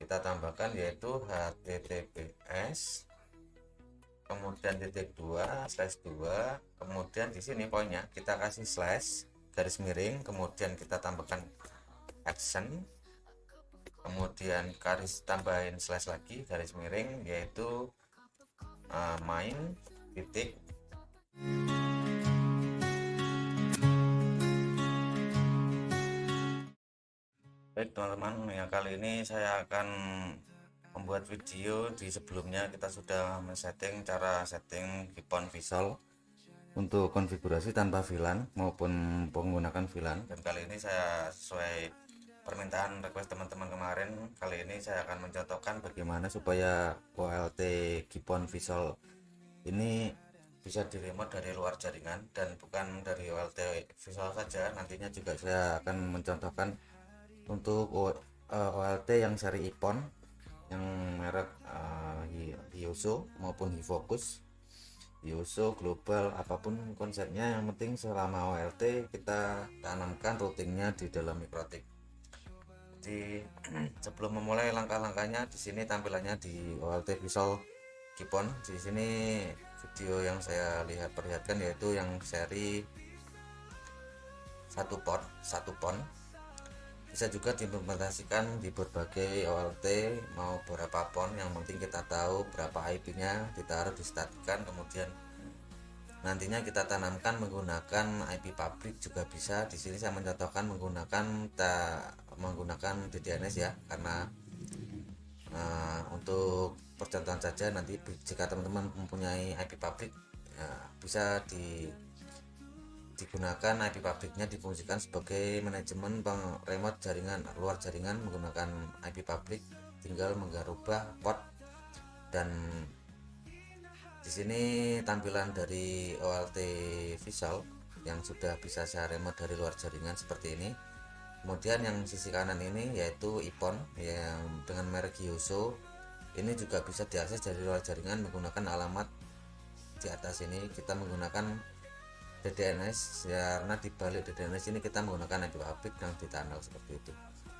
kita tambahkan yaitu https kemudian /2/2, kemudian di sini poinnya kita kasih slash garis miring, kemudian kita tambahkan action, kemudian garis tambahin slash lagi garis miring yaitu main titik. Baik teman-teman, ya kali ini saya akan membuat video. Di sebelumnya kita sudah men-setting cara setting Gibbon Visual untuk konfigurasi tanpa VLAN maupun menggunakan VLAN, dan kali ini saya sesuai permintaan request teman-teman kemarin, kali ini saya akan mencontohkan bagaimana supaya OLT Gibbon Visual ini bisa di remote dari luar jaringan, dan bukan dari OLT Visual saja, nantinya juga saya akan mencontohkan untuk OLT yang seri Ipon yang merek Hyoso maupun Hifocus, Hyoso, Global, apapun konsepnya, yang penting selama OLT kita tanamkan routingnya di dalam Mikrotik. Jadi sebelum memulai langkah-langkahnya, di sini tampilannya di OLT Visual Gibbon. Di sini video yang saya perlihatkan yaitu yang seri satu pon. Bisa juga diimplementasikan di berbagai OLT mau berapa pon, yang penting kita tahu berapa IP nya, ditaruh distatikan, kemudian nantinya kita tanamkan menggunakan IP pabrik juga bisa. Di sini saya mencontohkan menggunakan DDNS ya, karena untuk percontohan saja. Nanti jika teman-teman mempunyai IP pabrik ya, bisa digunakan IP pabriknya, difungsikan sebagai manajemen remote jaringan luar jaringan menggunakan IP pabrik, tinggal mengubah port. Dan di sini tampilan dari OLT Visual yang sudah bisa saya remote dari luar jaringan seperti ini. Kemudian yang sisi kanan ini yaitu Ipon yang dengan merek Hyoso, ini juga bisa diakses dari luar jaringan menggunakan alamat di atas ini. Kita menggunakan DDNS karena di balik DDNS ini kita menggunakan IP pabrik yang ditandal seperti itu.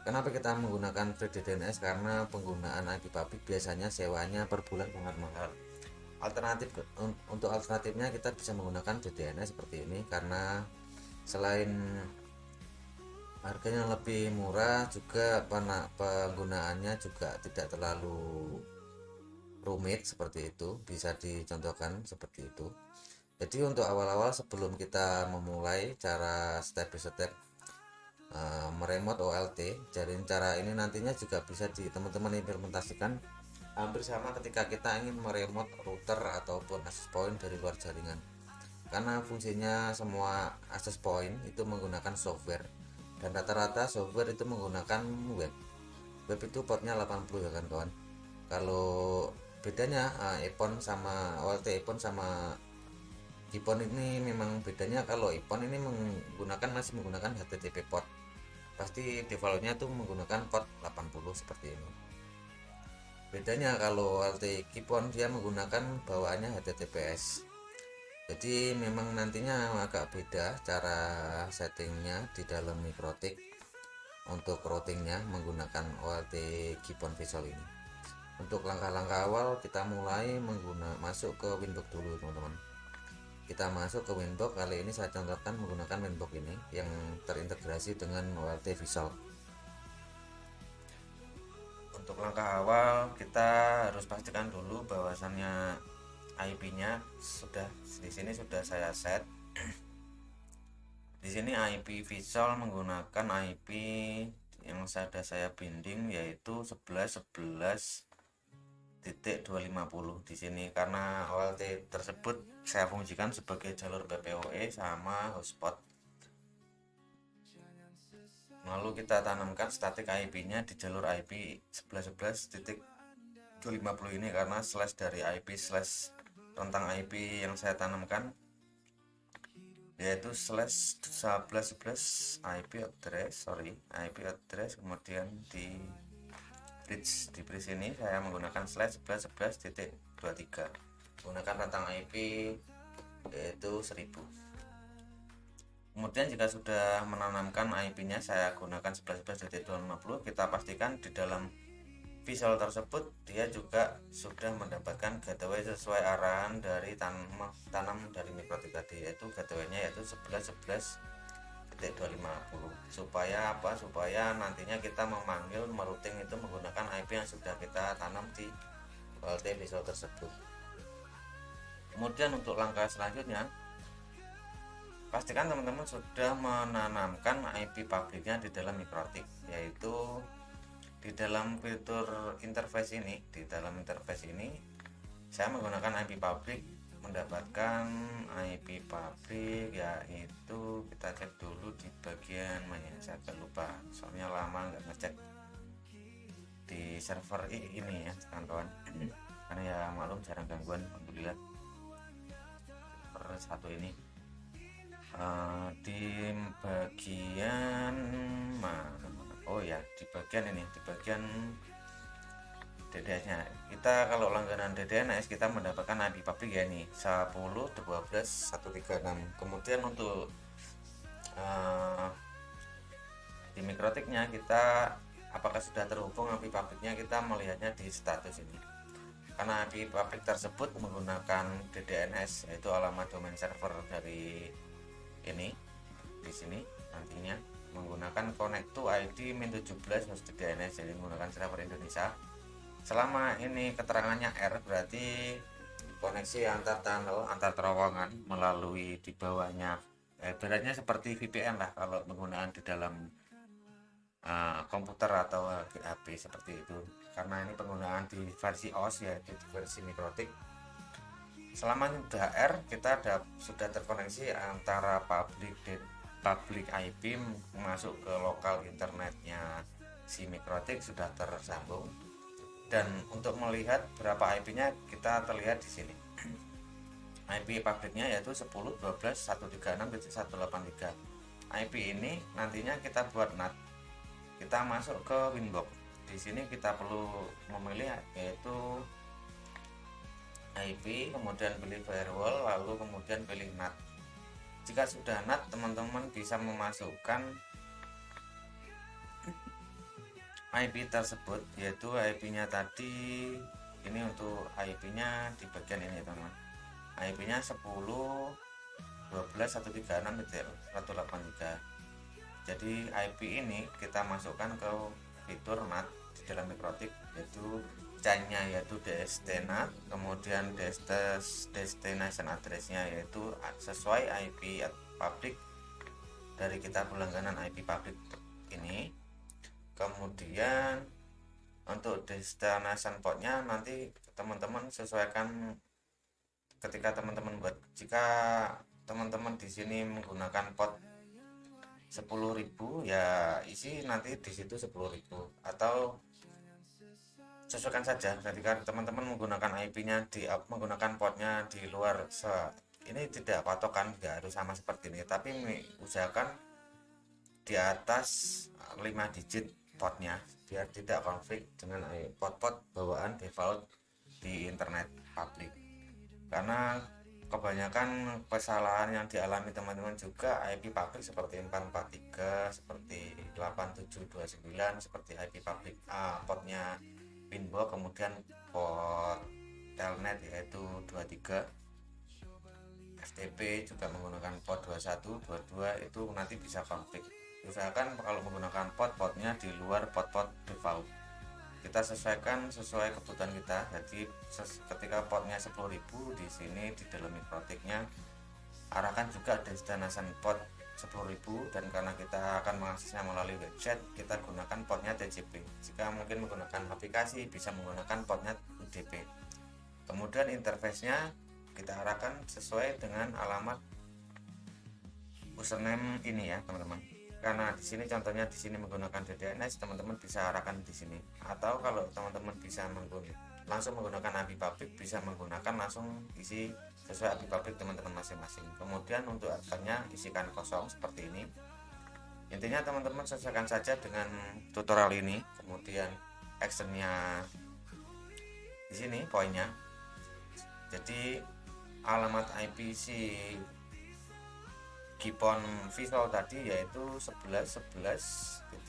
Kenapa kita menggunakan free DDNS? Karena penggunaan IP pabrik biasanya sewanya per bulan sangat mahal. Untuk alternatifnya kita bisa menggunakan DDNS seperti ini, karena selain harganya lebih murah, juga penggunaannya juga tidak terlalu rumit seperti itu. Bisa dicontohkan seperti itu. Jadi untuk awal-awal sebelum kita memulai cara step by step meremote OLT, jadi cara ini nantinya juga bisa teman-teman implementasikan hampir sama ketika kita ingin meremote router ataupun access point dari luar jaringan, karena fungsinya semua access point itu menggunakan software, dan rata-rata software itu menggunakan web itu portnya 80 ya kan kawan. Kalau bedanya Ipon sama OLT Ipon sama Ipon ini memang bedanya, kalau Ipon ini masih menggunakan HTTP port, pasti defaultnya tuh menggunakan port 80 seperti ini. Bedanya kalau OLT Ipon dia menggunakan bawaannya HTTPS. Jadi memang nantinya agak beda cara settingnya di dalam Mikrotik untuk routingnya menggunakan OLT Gibbon Visual ini. Untuk langkah-langkah awal kita mulai masuk ke Winbox dulu teman-teman. Kita masuk ke Winbox. Kali ini saya contohkan menggunakan Winbox ini yang terintegrasi dengan OLT Visual. Untuk langkah awal kita harus pastikan dulu bahwasannya IP nya sudah di sini sudah saya set. Di sini IP Visual menggunakan IP yang sudah saya binding yaitu 11.11.250 di sini, karena OLT tersebut saya fungsikan sebagai jalur PPOE sama hotspot. Lalu kita tanamkan static IP-nya di jalur IP 11.11.250 ini, karena slash dari IP slash rentang IP yang saya tanamkan yaitu slash 11.11 IP address, kemudian di bridge ini saya menggunakan slash 11.11.23 menggunakan rentang IP yaitu 1000. Kemudian jika sudah menanamkan IP nya saya gunakan 11.11.250, kita pastikan di dalam visual tersebut dia juga sudah mendapatkan gateway sesuai arahan dari tanam dari mikrotik tadi, yaitu gateway-nya yaitu 11.11.250. Supaya apa? Supaya nantinya kita memanggil merouting itu menggunakan IP yang sudah kita tanam di ULT visual tersebut. Kemudian untuk langkah selanjutnya, pastikan teman-teman sudah menanamkan IP pabriknya di dalam mikrotik, yaitu di dalam fitur interface ini. Di dalam interface ini saya menggunakan IP pabrik, mendapatkan IP pabrik yaitu kita cek dulu di bagian mana, saya agak lupa soalnya lama nggak ngecek di server ini ya kawan-kawan, karena ya maklum jarang gangguan alhamdulillah. Server satu ini di bagian mana, oh ya di bagian ini, di bagian DDNS nya. Kita kalau langganan DDNS kita mendapatkan IP pabrik ya ini 10.12.136. kemudian untuk di mikrotiknya kita apakah sudah terhubung IP pabriknya, kita melihatnya di status ini. Karena IP pabrik tersebut menggunakan DDNS, yaitu alamat domain server dari ini di sini, nantinya menggunakan connect to ID min17 host DDNS, jadi menggunakan server Indonesia. Selama ini keterangannya R, berarti koneksi antar tunnel, antar terowongan melalui di bawahnya, beratnya seperti VPN lah kalau penggunaan di dalam komputer atau HP seperti itu. Karena ini penggunaan di versi OS, yaitu di versi mikrotik. Selama sudah R, kita sudah terkoneksi antara public IP masuk ke lokal internetnya si mikrotik sudah tersambung. Dan untuk melihat berapa IP-nya kita terlihat di sini. IP pabriknya yaitu 10.12.136.183. IP ini nantinya kita buat NAT. Kita masuk ke Winbox. Di sini kita perlu memilih yaitu IP, kemudian pilih firewall, lalu kemudian pilih NAT. Jika sudah NAT, teman-teman bisa memasukkan IP tersebut, yaitu IP-nya tadi ini. Untuk IP-nya di bagian ini teman-teman, IP-nya 10.12.136.183. jadi IP ini kita masukkan ke fitur NAT di dalam mikrotik, yaitu chain-nya yaitu DST-NAT, kemudian destination address-nya yaitu sesuai IP pabrik dari kita berlangganan IP pabrik ini. Kemudian untuk destination portnya nanti teman-teman sesuaikan ketika teman-teman buat. Jika teman-teman di sini menggunakan port 10.000 ya isi nanti di situ 10.000, atau sesuaikan saja ketika teman-teman menggunakan IP-nya menggunakan portnya di luar. Ini tidak patokan, nggak harus sama seperti ini, tapi usahakan di atas 5 digit portnya biar tidak konflik dengan port-port bawaan default di internet publik. Karena kebanyakan kesalahan yang dialami teman-teman juga IP pabrik seperti 443, seperti 8729, seperti IP pabrik portnya Winbox, kemudian port telnet yaitu 23, FTP juga menggunakan port 21, 22, itu nanti bisa konflik. Usahakan kalau menggunakan portnya di luar port default. Kita sesuaikan sesuai kebutuhan kita. Jadi ketika portnya 10.000 di sini di dalam mikrotiknya arahkan juga destination port 10.000, dan karena kita akan mengaksesnya melalui website, kita gunakan portnya TCP. Jika mungkin menggunakan aplikasi bisa menggunakan portnya UDP. Kemudian interface-nya kita arahkan sesuai dengan alamat username ini ya teman-teman. Karena di sini contohnya di sini menggunakan DDNS, teman-teman bisa arahkan di sini. Atau kalau teman-teman bisa langsung menggunakan IP pabrik, bisa menggunakan langsung isi sesuai IP pabrik teman-teman masing-masing. Kemudian untuk adminnya isikan kosong seperti ini. Intinya teman-teman sesuaikan saja dengan tutorial ini. Kemudian actionnya di sini poinnya. Jadi alamat IP si Gipon visual tadi yaitu 11.11.250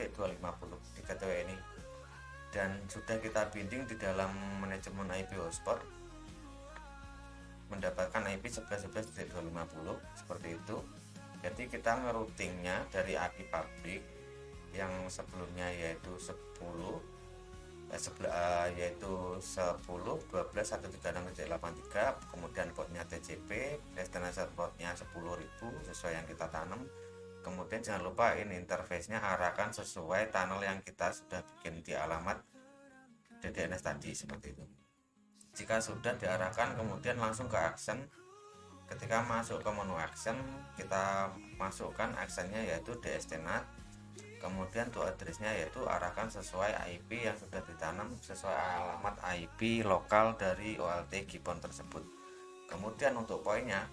di gateway ini. dan sudah kita binding di dalam manajemen IP hotspot, mendapatkan IP 11.11.250 seperti itu. Jadi kita ngeroutingnya dari IP pabrik yang sebelumnya yaitu 10 yaitu 10 12 136.83, kemudian portnya TCP, destination portnya 10.000 sesuai yang kita tanam. Kemudian jangan lupa ini interface-nya arahkan sesuai tunnel yang kita sudah bikin di alamat DDNS tadi seperti itu. Jika sudah diarahkan, kemudian langsung ke action. Ketika masuk ke menu action, kita masukkan actionnya yaitu DSTNAT, kemudian to address-nya yaitu arahkan sesuai IP yang sudah ditanam sesuai alamat IP lokal dari OLT Gibbon tersebut. Kemudian untuk poinnya,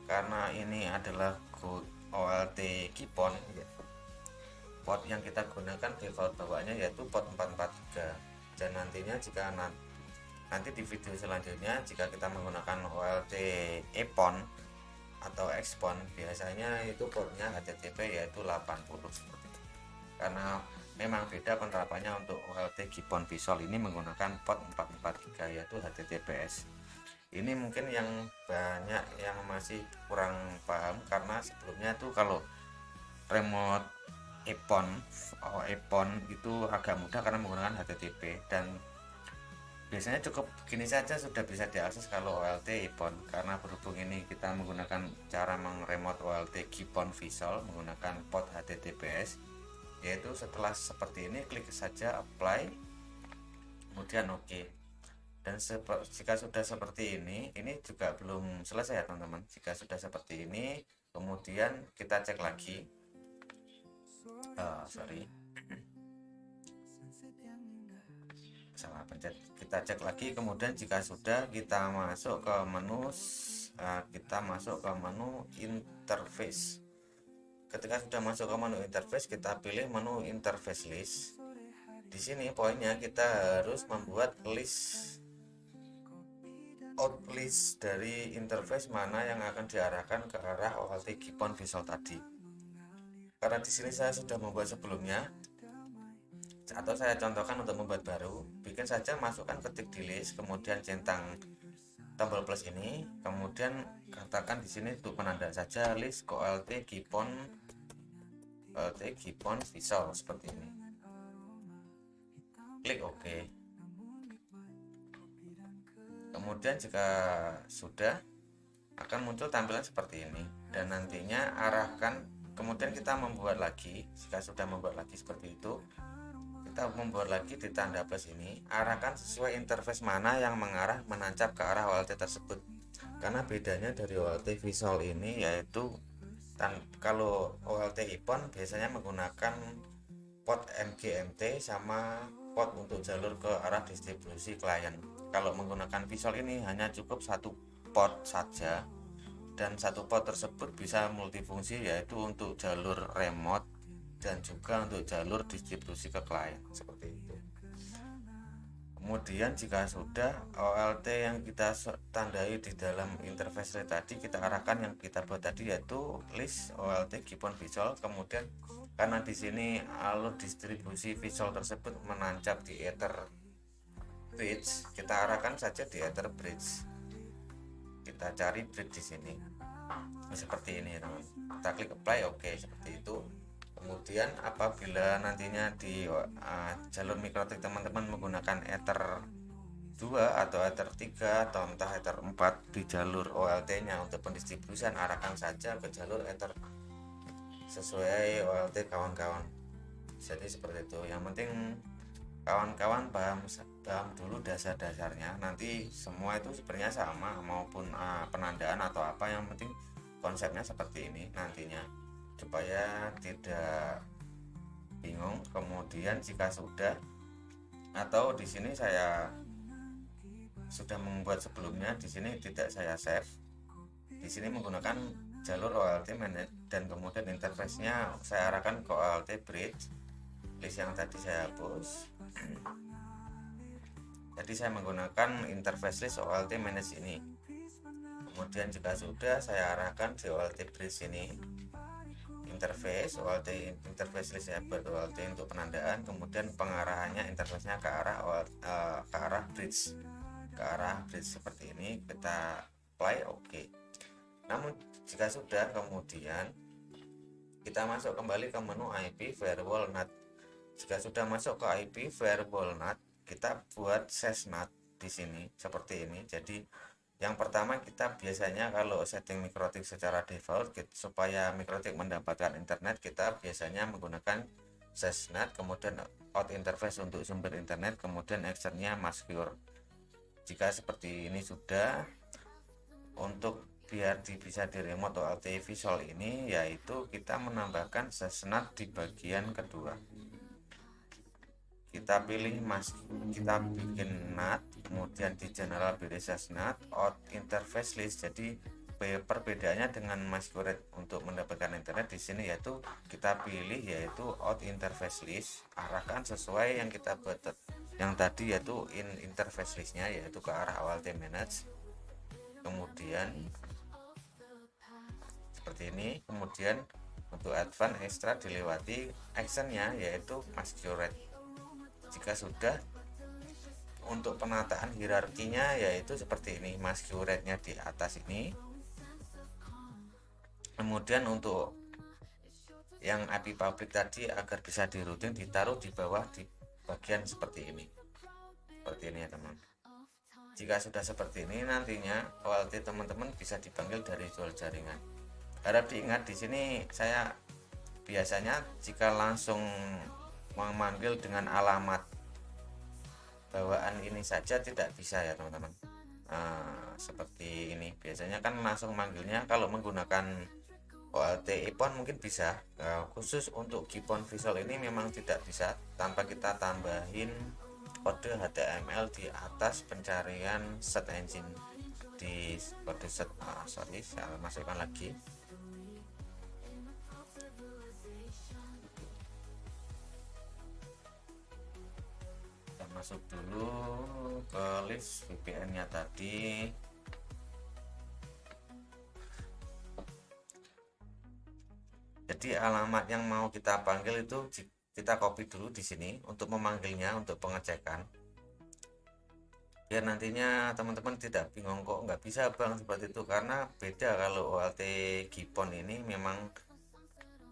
karena ini adalah OLT Gibbon, port yang kita gunakan default bawaannya yaitu port 443, dan nantinya jika nanti di video selanjutnya jika kita menggunakan OLT EPON atau EXPON, biasanya itu portnya HTTP yaitu 80 seperti itu. Karena memang beda penerapannya untuk OLT Gibbon Visual ini menggunakan port 443 yaitu HTTPS. Ini mungkin yang banyak yang masih kurang paham, karena sebelumnya tuh kalau remote EPON itu agak mudah karena menggunakan HTTP, dan biasanya cukup begini saja sudah bisa diakses kalau OLT EPON. Karena berhubung ini kita menggunakan cara remote OLT Gibbon Visual menggunakan port HTTPS, yaitu setelah seperti ini klik saja apply, kemudian oke. Dan jika sudah seperti ini juga belum selesai ya teman-teman. Jika sudah seperti ini, kemudian kita cek lagi, salah pencet. Kita cek lagi, kemudian jika sudah kita masuk ke menu interface. Ketika sudah masuk ke menu interface, kita pilih menu interface list. Di sini poinnya kita harus membuat outlist dari interface mana yang akan diarahkan ke arah OLT Gibbon Visual tadi. Karena di sini saya sudah membuat sebelumnya, atau saya contohkan untuk membuat baru, bikin saja, masukkan ketik di list, kemudian centang tombol plus ini, kemudian katakan di sini untuk penanda saja list OLT Gibbon Visual seperti ini. Klik OK. Kemudian jika sudah, akan muncul tampilan seperti ini, dan nantinya arahkan. Kemudian kita membuat lagi, jika sudah membuat lagi seperti itu, kita membuat lagi di tanda plus ini, arahkan sesuai interface mana yang menancap ke arah OLT tersebut. Karena bedanya dari OLT Visual ini yaitu kalau OLT EPON biasanya menggunakan port MGMT sama port untuk jalur ke arah distribusi klien. Kalau menggunakan Visual ini hanya cukup satu port saja, dan satu port tersebut bisa multifungsi, yaitu untuk jalur remote dan juga untuk jalur distribusi ke klien seperti itu. Kemudian jika sudah, OLT yang kita tandai di dalam interface tadi kita arahkan yang kita buat tadi yaitu list OLT Gibbon Visual. Kemudian karena di sini alur distribusi visual tersebut menancap di Ether bridge, kita arahkan saja di Ether bridge. Kita cari bridge di sini seperti ini teman. Kita klik apply, oke, seperti itu. Kemudian apabila nantinya di jalur MikroTik teman-teman menggunakan Ether 2 atau Ether 3 atau entah Ether 4 di jalur OLT nya untuk pendistribusian, arahkan saja ke jalur Ether sesuai OLT kawan-kawan. Jadi seperti itu. Yang penting kawan-kawan paham dulu dasar-dasarnya. Nanti semua itu sebenarnya sama, maupun penandaan atau apa, yang penting konsepnya seperti ini nantinya, supaya tidak bingung. Kemudian jika sudah, atau di sini saya sudah membuat sebelumnya, di sini tidak saya save. Di sini menggunakan jalur OLT manage, dan kemudian interface-nya saya arahkan ke OLT bridge. List yang tadi saya hapus. Jadi saya menggunakan interface list OLT manage ini. Kemudian jika sudah, saya arahkan di OLT bridge ini interface, OLT interface list OLT untuk penandaan, kemudian pengarahannya interface-nya ke arah bridge, seperti ini. Kita apply oke. Namun jika sudah, kemudian kita masuk kembali ke menu IP firewall NAT. Jika sudah masuk ke IP firewall NAT, kita buat ses NAT di sini seperti ini. Jadi yang pertama, kita biasanya kalau setting MikroTik secara default, supaya MikroTik mendapatkan internet, kita biasanya menggunakan SesNAT, kemudian out interface untuk sumber internet, kemudian actionnya Mascure. Jika seperti ini sudah, untuk biar bisa di remote OLT visual ini, yaitu kita menambahkan SesNAT di bagian kedua. Kita pilih kita bikin NAT, kemudian di general pilih SesNAT out interface list. Jadi perbedaannya dengan Masquerade untuk mendapatkan internet di sini yaitu kita pilih yaitu out interface list, arahkan sesuai yang kita buat yang tadi, yaitu interface listnya yaitu ke arah OLT manage. Kemudian seperti ini. Kemudian untuk advance extra dilewati actionnya yaitu Masquerade. Jika sudah, untuk penataan hierarkinya yaitu seperti ini, Masquerade-nya di atas ini. Kemudian untuk yang IP public tadi agar bisa di routing ditaruh di bawah di bagian seperti ini. Seperti ini ya teman. Jika sudah seperti ini, nantinya OLT teman-teman bisa dipanggil dari dual jaringan. Harap diingat di sini saya biasanya jika langsung memanggil dengan alamat bawaan ini saja tidak bisa ya teman-teman. Seperti ini biasanya kan langsung manggilnya. Kalau menggunakan OLT EPON mungkin bisa, khusus untuk GPON visual ini memang tidak bisa tanpa kita tambahin kode HTML di atas pencarian search engine di kode search. Sorry, saya masukkan lagi. Masuk dulu ke list VPN-nya tadi. Jadi alamat yang mau kita panggil itu kita copy dulu di sini untuk memanggilnya, untuk pengecekan. Biar nantinya teman-teman tidak bingung kok nggak bisa bang seperti itu, karena beda kalau OLT GPON ini memang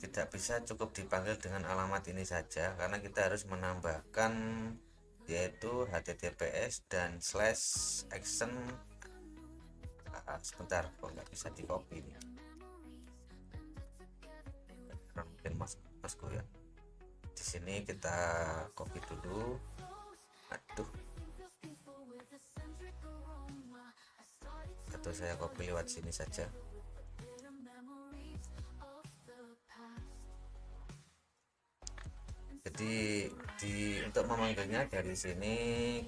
tidak bisa cukup dipanggil dengan alamat ini saja, karena kita harus menambahkan yaitu https dan /action. Sebentar, kok nggak bisa di copy nih, mungkin masku ya. Di sini kita copy dulu. Aduh, atau saya copy lewat sini saja. Jadi untuk memanggilnya dari sini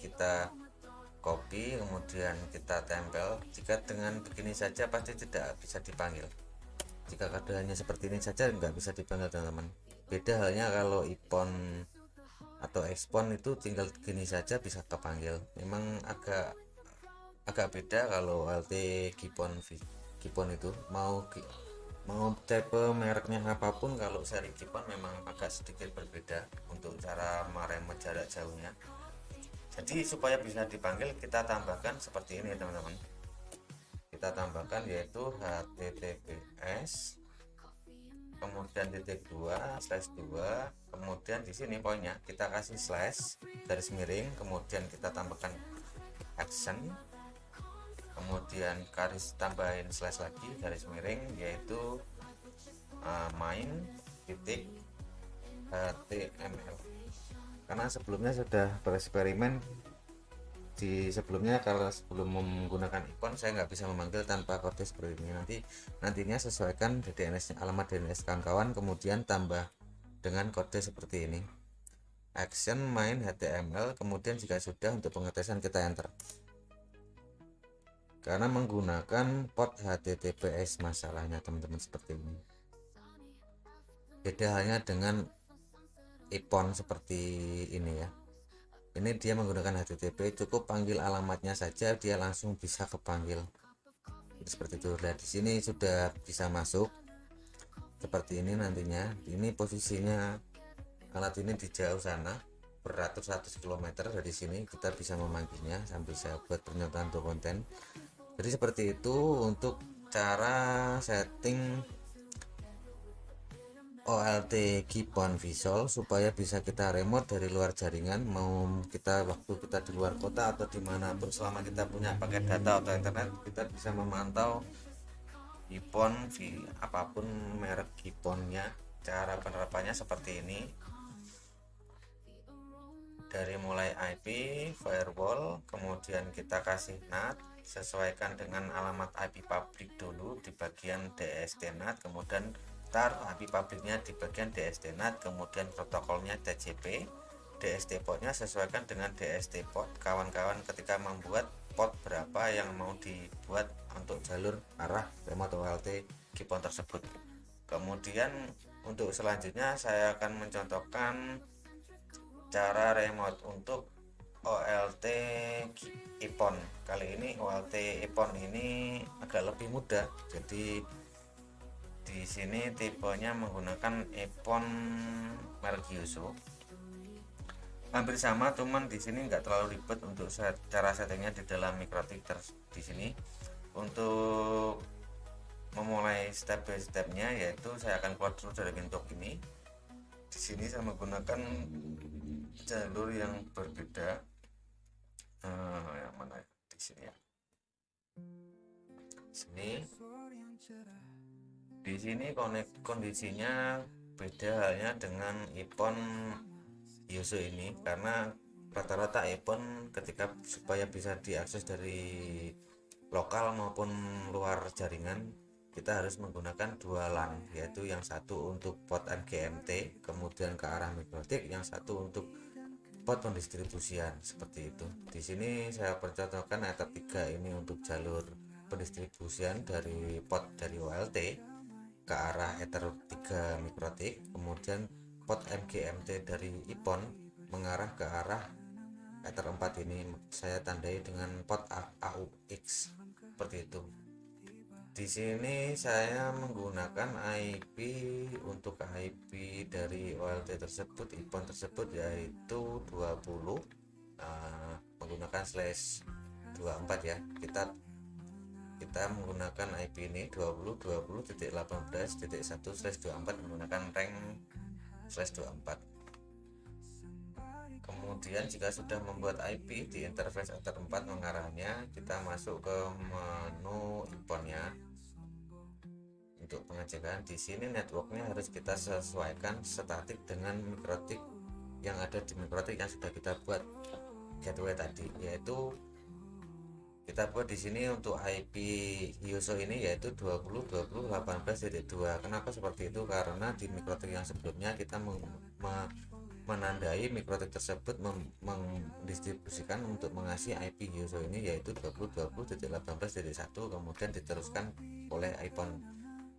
kita copy, kemudian kita tempel. Jika dengan begini saja pasti tidak bisa dipanggil. Jika keadaannya seperti ini saja nggak bisa dipanggil teman-teman. Beda halnya kalau IPON atau expon itu tinggal gini saja bisa kepanggil. Memang agak beda kalau LT GPON itu mau tipe mereknya apapun, kalau seri GPON memang agak sedikit berbeda untuk cara meremote jarak jauhnya. Jadi supaya bisa dipanggil kita tambahkan seperti ini teman-teman. Kita tambahkan yaitu https kemudian /2 kemudian di sini poinnya kita kasih garis miring, kemudian kita tambahkan action, kemudian garis tambahin lagi garis miring yaitu main .html. Karena sebelumnya sudah bereksperimen di sebelumnya, kalau sebelum menggunakan ikon saya nggak bisa memanggil tanpa kode seperti ini. Nantinya sesuaikan DNS, alamat DNS kawan-kawan, kemudian tambah dengan kode seperti ini, action main HTML, kemudian jika sudah untuk pengetesan kita enter. Karena menggunakan port HTTPS masalahnya teman-teman seperti ini. Beda halnya dengan ipon seperti ini ya. Ini dia menggunakan HTTP, cukup panggil alamatnya saja dia langsung bisa kepanggil. Seperti itu. Nah, di sini sudah bisa masuk. seperti ini. Nantinya ini posisinya alat ini di jauh sana beratus-ratus kilometer dari sini, kita bisa memanggilnya sambil saya buat pernyataan untuk konten. Jadi seperti itu untuk cara setting OLT Gibbon Visual supaya bisa kita remote dari luar jaringan, mau kita waktu kita di luar kota atau dimanapun, selama kita punya paket data atau internet, kita bisa memantau Gibbon apapun merek Gibbonnya. Cara penerapannya seperti ini, dari mulai IP, firewall, kemudian kita kasih NAT, sesuaikan dengan alamat IP public dulu di bagian DST-NAT, kemudian taruh IP publicnya di bagian DST-NAT, kemudian protokolnya TCP, DST portnya sesuaikan dengan DST port. Kawan-kawan ketika membuat port berapa yang mau dibuat untuk jalur arah remote OLT Gibbon tersebut. Kemudian untuk selanjutnya saya akan mencontohkan cara remote untuk OLT Gibbon. Kali ini OLT Gibbon ini agak lebih mudah. Jadi di sini tipenya menggunakan Gibbon merek Yuso. Hampir sama, cuman di sini nggak terlalu ribet untuk cara settingnya di dalam MikroTik di sini. Untuk memulai step by stepnya, yaitu saya akan keluar dulu dari bentuk ini. Di sini saya menggunakan jalur yang berbeda. Yang mana di sini ya? Di sini kondisinya beda halnya dengan Gibbon Yuso ini, karena rata-rata Gibbon ketika supaya bisa diakses dari lokal maupun luar jaringan, kita harus menggunakan dua LAN, yaitu yang satu untuk port NGMT kemudian ke arah MikroTik, yang satu untuk port pendistribusian, seperti itu. Di sini saya percontohkan Ether 3 ini untuk jalur pendistribusian dari port dari OLT ke arah Ether 3 MikroTik, kemudian port MGMT dari Gibbon mengarah ke arah Ether 4 ini saya tandai dengan port AUX, seperti itu. Di sini saya menggunakan IP untuk IP dari OLT tersebut, Gibbon tersebut, yaitu 20 menggunakan /24 ya. Kita menggunakan IP ini 20.20.18.1/24 menggunakan rank /24. Kemudian jika sudah membuat IP di interface Ether 4 mengarahnya, kita masuk ke menu Gibbonnya. Untuk pengecekan di sini networknya harus kita sesuaikan statik dengan MikroTik yang ada di MikroTik yang sudah kita buat gateway tadi, yaitu kita buat di sini untuk IP Yuso ini yaitu 20.20.18.2. Kenapa seperti itu? Karena di MikroTik yang sebelumnya kita menandai MikroTik tersebut mendistribusikan untuk mengasih IP Yuso ini yaitu 20.20.18.1, kemudian diteruskan oleh Gibbon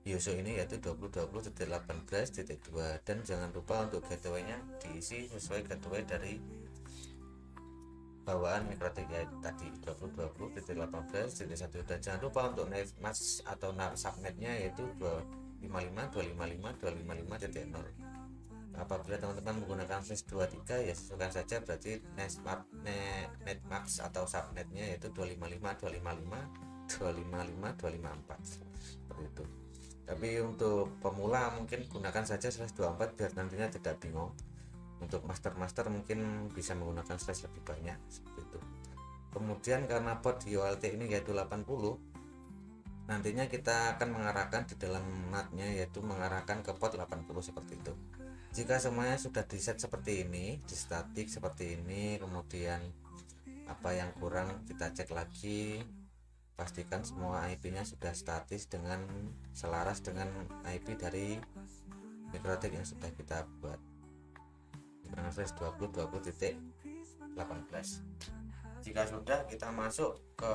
Yuso ini yaitu 20.20.18.2. Dan jangan lupa untuk gateway-nya diisi sesuai gateway dari bawaan MikroTik ya tadi 20.20.18.1. Dan jangan lupa untuk netmask atau subnetnya yaitu 255.255.255.0. Apabila teman-teman menggunakan /23 ya sesuaikan saja, berarti netmask atau subnetnya yaitu 255.255.255.254 seperti itu. Tapi untuk pemula mungkin gunakan saja /24 biar nantinya tidak bingung. Untuk master mungkin bisa menggunakan slash lebih banyak, seperti itu. Kemudian karena port di OLT ini yaitu 80, nantinya kita akan mengarahkan di dalam NAT-nya yaitu mengarahkan ke port 80 seperti itu. Jika semuanya sudah di set seperti ini, di statik seperti ini, kemudian apa yang kurang kita cek lagi, pastikan semua IP-nya sudah statis dengan selaras dengan IP dari MikroTik yang sudah kita buat dengan /20.18. Jika sudah, kita masuk ke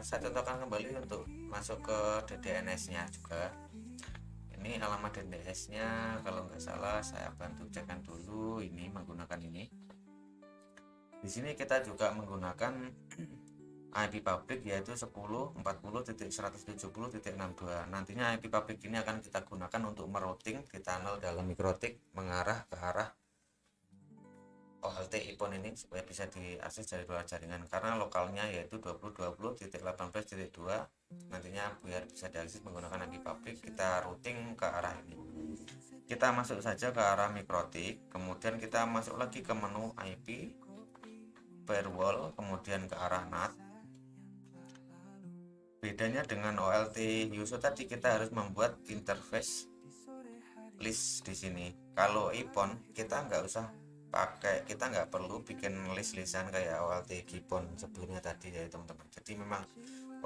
saya contohkan kembali untuk masuk ke DDNS-nya juga. Ini alamat DDNS-nya kalau nggak salah saya bantu cekkan dulu, ini menggunakan ini. Di sini kita juga menggunakan IP public yaitu 10.40.170.62. Nantinya IP public ini akan kita gunakan untuk merouting di tunnel dalam mikrotik mengarah ke arah OLT IPON ini supaya bisa diakses dari luar jaringan, karena lokalnya yaitu 2020.18.2. nantinya biar bisa diakses menggunakan IP public, kita routing ke arah ini. Kita masuk saja ke arah mikrotik, kemudian kita masuk lagi ke menu IP firewall, kemudian ke arah NAT. Bedanya dengan OLT USO tadi, kita harus membuat interface list di sini. Kalau IPON kita nggak usah pakai, kita nggak perlu bikin list-listan kayak OLT GPON sebelumnya tadi ya teman-teman. Jadi memang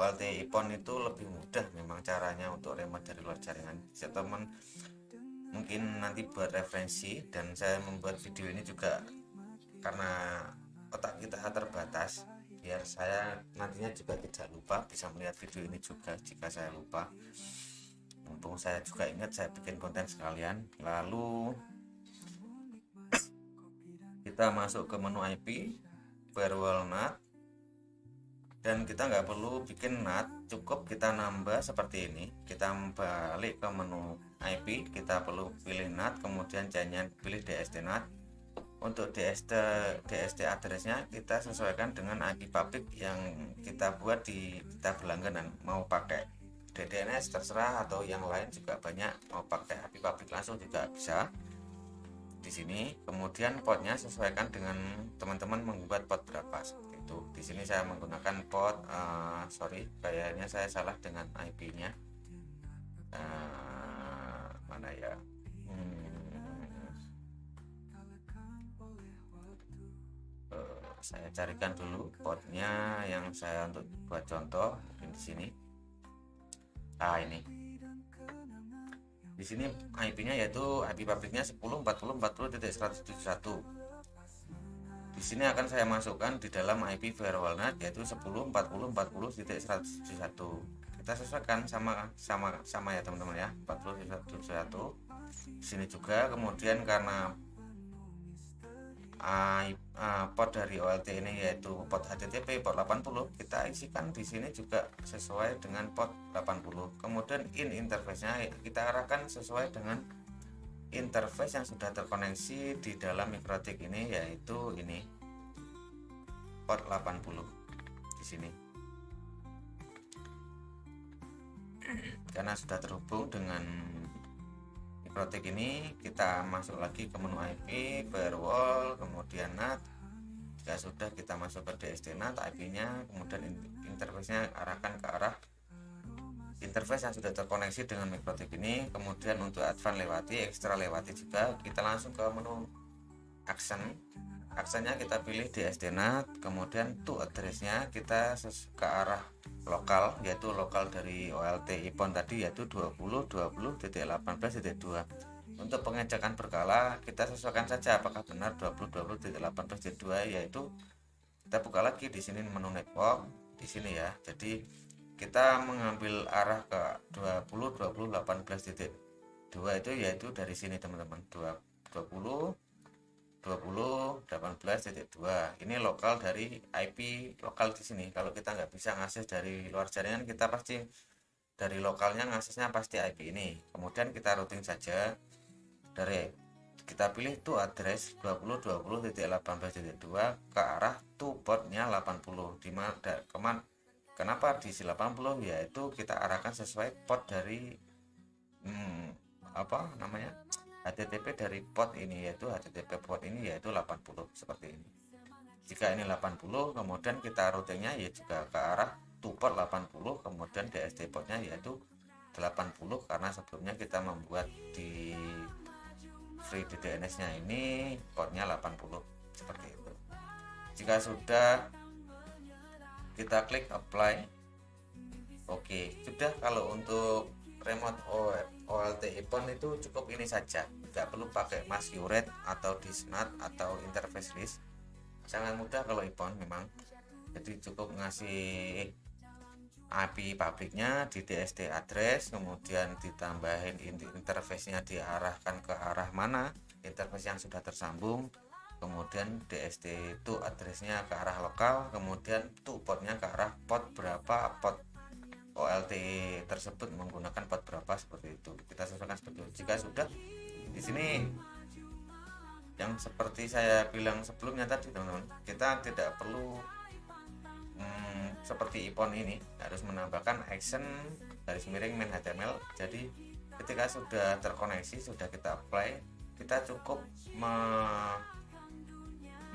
OLT IPON itu lebih mudah memang caranya untuk remote dari luar jaringan. Teman mungkin nanti buat referensi, dan saya membuat video ini juga karena otak kita terbatas, biar saya nantinya juga tidak lupa, bisa melihat video ini juga jika saya lupa. Mumpung saya juga ingat, saya bikin konten sekalian. Lalu kita masuk ke menu IP firewall NAT, dan kita nggak perlu bikin NAT, cukup kita nambah seperti ini. Kita balik ke menu IP, kita perlu pilih NAT, kemudian jaringan pilih DST NAT. Untuk DST addressnya kita sesuaikan dengan IP public yang kita buat di kita berlangganan. Mau pakai DDNS terserah, atau yang lain juga banyak. Mau pakai IP public langsung juga bisa di sini. Kemudian portnya sesuaikan dengan teman-teman membuat port berapa seperti itu. Di sini saya menggunakan port sorry, kayaknya saya salah dengan IP-nya. Mana ya? Saya carikan dulu portnya yang saya untuk buat contoh di sini. Ini. Di sini IP-nya yaitu IP publiknya 10.40.40.171. Di sini akan saya masukkan di dalam IP firewall NAT yaitu 10.40.40.171. Kita sesuaikan sama ya teman-teman ya, 40.171. Di sini juga, kemudian karena port dari OLT ini yaitu port HTTP port 80, kita isikan di sini juga sesuai dengan port 80. Kemudian interface-nya kita arahkan sesuai dengan interface yang sudah terkoneksi di dalam mikrotik ini, yaitu ini port 80 di sini. Karena sudah terhubung dengan mikrotik ini, kita masuk lagi ke menu IP firewall, kemudian NAT. Jika sudah, kita masuk ke DST NAT IP-nya, kemudian interface-nya arahkan ke arah interface yang sudah terkoneksi dengan mikrotik ini. Kemudian untuk advance lewati, ekstra lewati juga, kita langsung ke menu actionnya kita pilih DST NAT, kemudian to address-nya kita ke arah lokal, yaitu lokal dari OLT IPON tadi yaitu 20.20.18.2. Untuk pengecekan berkala kita sesuaikan saja apakah benar 20.20.18.2, yaitu kita buka lagi di sini menu network di sini ya. Jadi kita mengambil arah ke 20.20.18.2 itu, yaitu dari sini teman-teman, 20.18.2 ini lokal dari IP lokal di sini. Kalau kita nggak bisa ngakses dari luar jaringan, kita pasti dari lokalnya ngaksesnya pasti IP ini. Kemudian kita routing saja, dari kita pilih to address 20.20.18.2 ke arah to portnya 80. Kenapa di 80? Yaitu kita arahkan sesuai port dari HTTP dari port ini, yaitu HTTP port ini yaitu 80 seperti ini. Jika ini 80, kemudian kita routingnya ya juga ke arah to port 80, kemudian DST portnya yaitu 80, karena sebelumnya kita membuat di free DNS nya ini portnya 80 seperti itu. Jika sudah, kita klik apply. Oke, sudah. Kalau untuk remote OLT IPON itu cukup ini saja, tidak perlu pakai masquerade atau disnat atau interface list. Sangat mudah kalau IPON memang. Jadi cukup ngasih IP publiknya di DST address, kemudian ditambahin interface-nya diarahkan ke arah mana interface yang sudah tersambung, kemudian DST itu addressnya ke arah lokal, kemudian to portnya ke arah port berapa, port OLT tersebut menggunakan port berapa, seperti itu kita sesuaikan seperti itu. Jika sudah, di sini yang seperti saya bilang sebelumnya tadi teman-teman, kita tidak perlu seperti ipon ini harus menambahkan action garis miring main HTML. Jadi ketika sudah terkoneksi, sudah kita apply, kita cukup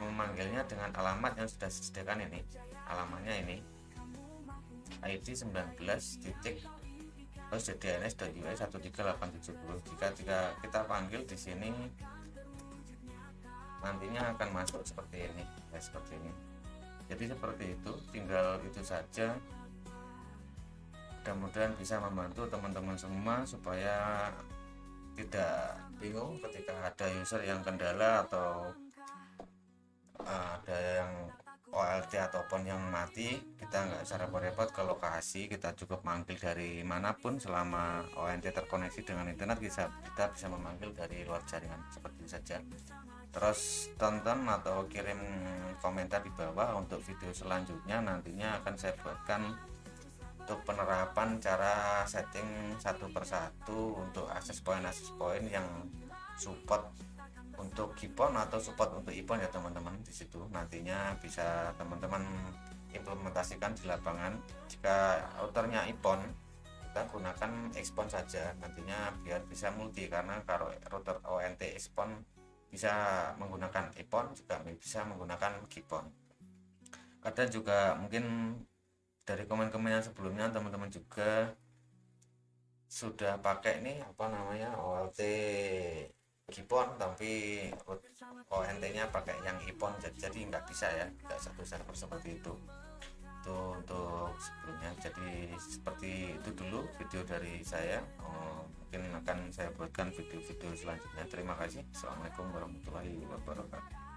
memanggilnya dengan alamat yang sudah disediakan ini. Alamatnya ini ID 19 titik hostdns.ui 13870. Jika kita panggil di sini, nantinya akan masuk seperti ini ya, seperti ini. Jadi seperti itu, tinggal itu saja. Mudah-mudahan bisa membantu teman-teman semua supaya tidak bingung ketika ada user yang kendala atau ada yang OLT ataupun yang mati. Kita nggak usah repot-repot ke lokasi, kita cukup manggil dari manapun. Selama ONT terkoneksi dengan internet, kita bisa memanggil dari luar jaringan, seperti itu saja. Terus tonton atau kirim komentar di bawah untuk video selanjutnya. Nantinya akan saya buatkan untuk penerapan cara setting satu persatu untuk akses point yang support untuk Gipon atau support untuk ipon ya teman-teman. Di situ nantinya bisa teman-teman implementasikan di lapangan. Jika routernya ipon, kita gunakan expon saja nantinya biar bisa multi, karena kalau router ONT expon bisa menggunakan ipon, juga bisa menggunakan Gipon. Kadang juga mungkin dari komen-komen yang sebelumnya teman-teman juga sudah pakai ini OLT Gipon tapi ONT-nya pakai yang ipon, jadi nggak bisa ya, nggak satu server seperti itu. Itu untuk sebelumnya. Jadi seperti itu dulu video dari saya. Mungkin akan saya buatkan video-video selanjutnya. Terima kasih. Assalamualaikum warahmatullahi wabarakatuh.